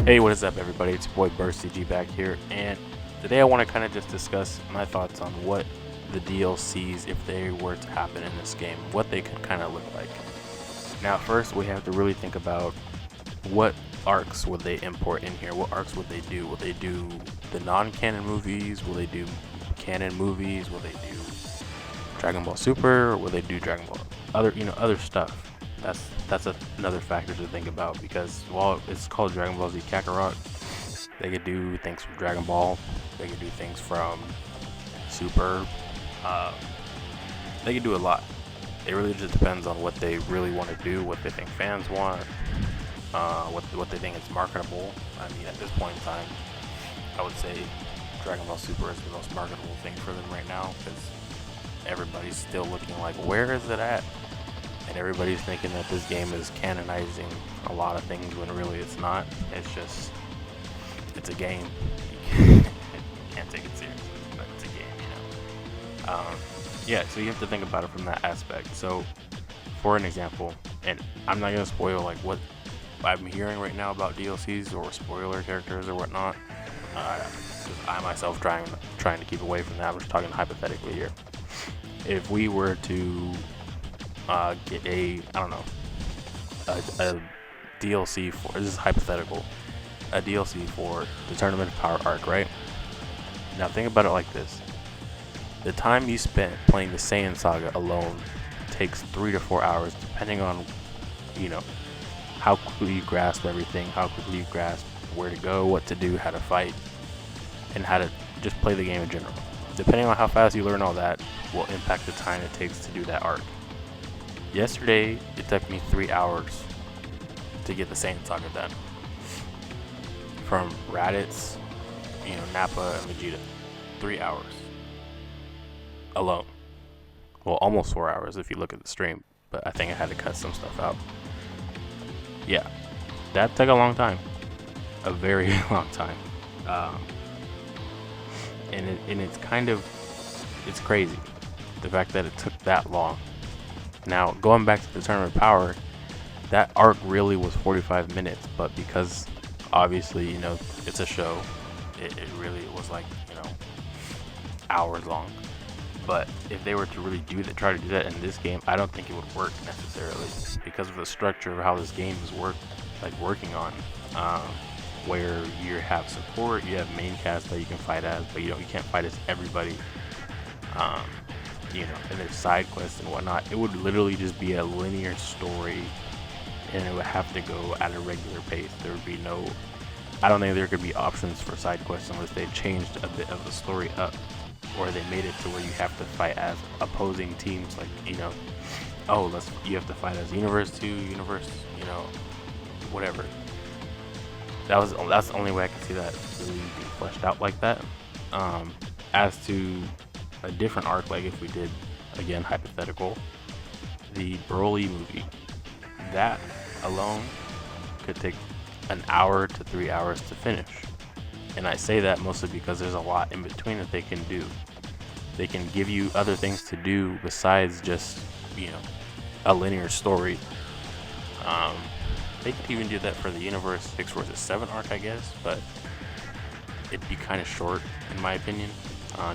Hey, what is up, everybody? It's your boy BurstCG back here, and today I want to kind of just discuss my thoughts on what the DLCs, if they were to happen in this game, what they could kind of look like. Now, first, we have to really think about what arcs would they import in here. What arcs would they do? Will they do the non-canon movies? Will they do canon movies? Will they do Dragon Ball Super? Or will they do Dragon Ball other stuff? That's another factor to think about, because while it's called Dragon Ball Z Kakarot, they could do things from Dragon Ball, they could do things from Super, they could do a lot. It really just depends on what they really want to do, what they think fans want, what they think is marketable. I mean, at this point in time, I would say Dragon Ball Super is the most marketable thing for them right now, because everybody's still looking like, where is it at? And everybody's thinking that this game is canonizing a lot of things when really it's not. It's a game. You can't take it seriously, but it's a game, Yeah, so you have to think about it from that aspect. So, for an example, and I'm not going to spoil like what I'm hearing right now about DLCs or spoiler characters or whatnot. I myself trying to keep away from that. I'm just talking hypothetically here. If we were to get a DLC for, this is hypothetical, a DLC for the Tournament of Power arc, right? Now think about it like this: the time you spent playing the Saiyan Saga alone takes 3 to 4 hours, depending on how quickly you grasp everything, how quickly you grasp where to go, what to do, how to fight, and how to just play the game in general. Depending on how fast you learn all that will impact the time it takes to do that arc. Yesterday, it took me 3 hours to get the Saiyan Saga done. From Raditz, Nappa, and Vegeta. 3 hours. Alone. Well, almost 4 hours if you look at the stream, but I think I had to cut some stuff out. Yeah, that took a long time. A very long time. And it's crazy, the fact that it took that long. Now, going back to the Tournament of Power, that arc really was 45 minutes, but because obviously, it's a show, it really was like, hours long. But if they were to really try to do that in this game, I don't think it would work necessarily, because of the structure of how this game is working on, where you have support, you have main cast that you can fight as, but you can't fight as everybody. And there's side quests and whatnot. It would literally just be a linear story, and it would have to go at a regular pace. There would be I don't think there could be options for side quests unless they changed a bit of the story up, or they made it to where you have to fight as opposing teams, like, you have to fight as Universe 2, whatever. That's the only way I can see that really being fleshed out like that. As to a different arc, like if we did, again, hypothetical, the Broly movie, that alone could take an hour to 3 hours to finish. And I say that mostly because there's a lot in between that they can do. They can give you other things to do besides just, a linear story. They could even do that for the Universe 6 vs 7 arc, I guess, but it'd be kind of short, in my opinion,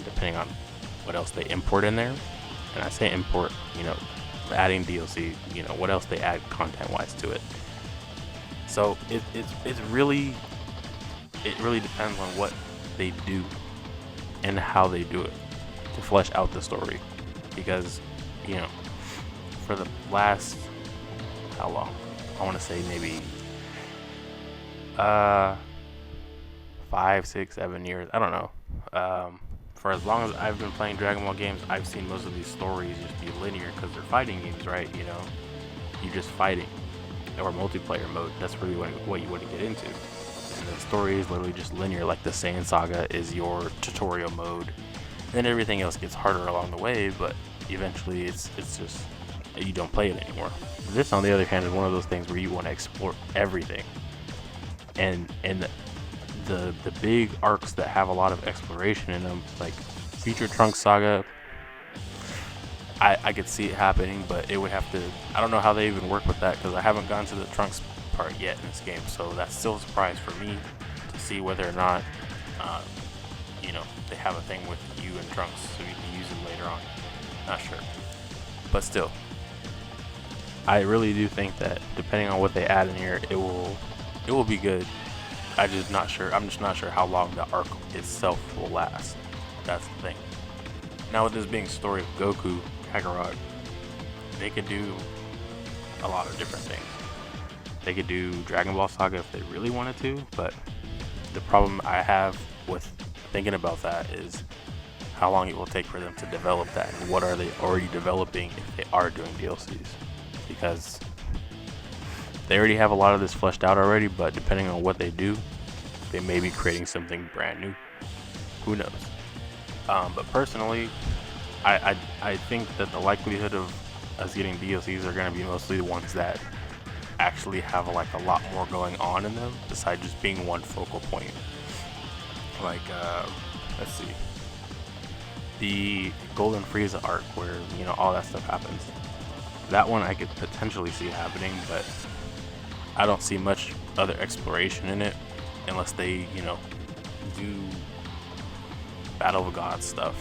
depending on what else they import in there. And I say import, adding DLC, what else they add content-wise to it. So it really depends on what they do and how they do it to flesh out the story. Because, for the last, how long? I want to say maybe 5, 6, 7 years. I don't know. For as long as I've been playing Dragon Ball games, I've seen most of these stories just be linear, because they're fighting games, right? You're just fighting, or multiplayer mode. That's really what you want to get into. And the story is literally just linear, like the Saiyan Saga is your tutorial mode. And then everything else gets harder along the way, but eventually it's just, you don't play it anymore. This, on the other hand, is one of those things where you want to explore everything. And the big arcs that have a lot of exploration in them, like Future Trunks Saga, I could see it happening, but it would have to, I don't know how they even work with that, because I haven't gone to the Trunks part yet in this game, so that's still a surprise for me to see whether or not, they have a thing with you and Trunks, so you can use them later on. Not sure, but still, I really do think that depending on what they add in here, it will be good. I'm just not sure how long the arc itself will last. That's the thing. Now, with this being story of Goku, Kakarot, they could do a lot of different things. They could do Dragon Ball Saga if they really wanted to, but the problem I have with thinking about that is how long it will take for them to develop that, and what are they already developing if they are doing DLCs, because they already have a lot of this fleshed out already, but depending on what they do, they may be creating something brand new. Who knows? But personally, I think that the likelihood of us getting DLCs are going to be mostly the ones that actually have a lot more going on in them besides just being one focal point. Let's see, the Golden Frieza arc where all that stuff happens. That one I could potentially see happening, but I don't see much other exploration in it unless they do Battle of Gods stuff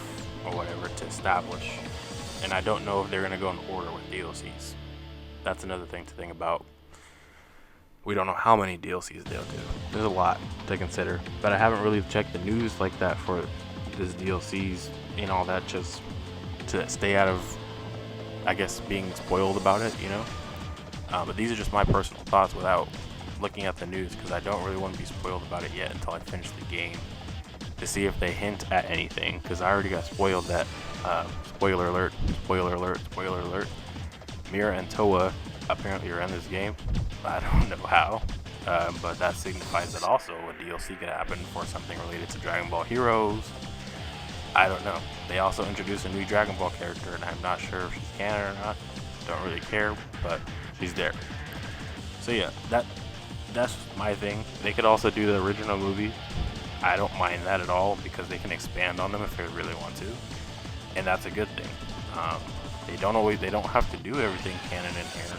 or whatever to establish. And I don't know if they're going to go in order with DLCs. That's another thing to think about. We don't know how many DLCs they'll do. There's a lot to consider, but I haven't really checked the news like that for this DLCs and all that, just to stay out of, I guess, being spoiled about it, But these are just my personal thoughts without looking at the news, because I don't really want to be spoiled about it yet until I finish the game to see if they hint at anything, because I already got spoiled that, spoiler alert, Mira and Toa apparently are in this game. I don't know how, but that signifies that also a DLC could happen for something related to Dragon Ball Heroes. I don't know. They also introduced a new Dragon Ball character, and I'm not sure if she's canon or not. Don't really care, but she's there. So yeah, that's my thing. They could also do the original movie. I don't mind that at all, because they can expand on them if they really want to, and that's a good thing. They don't have to do everything canon in here.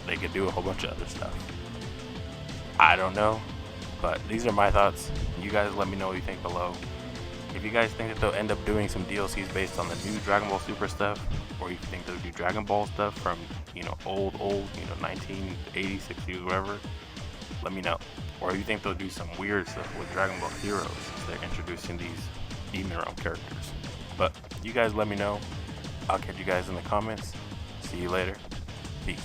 They could do a whole bunch of other stuff. I don't know, but these are my thoughts. You guys let me know what you think below. If you guys think that they'll end up doing some DLCs based on the new Dragon Ball Super stuff, or you think they'll do Dragon Ball stuff from old 1980s, 60s, whatever, let me know. Or you think they'll do some weird stuff with Dragon Ball Heroes since they're introducing these Demon Realm characters. But you guys let me know. I'll catch you guys in the comments. See you later. Peace.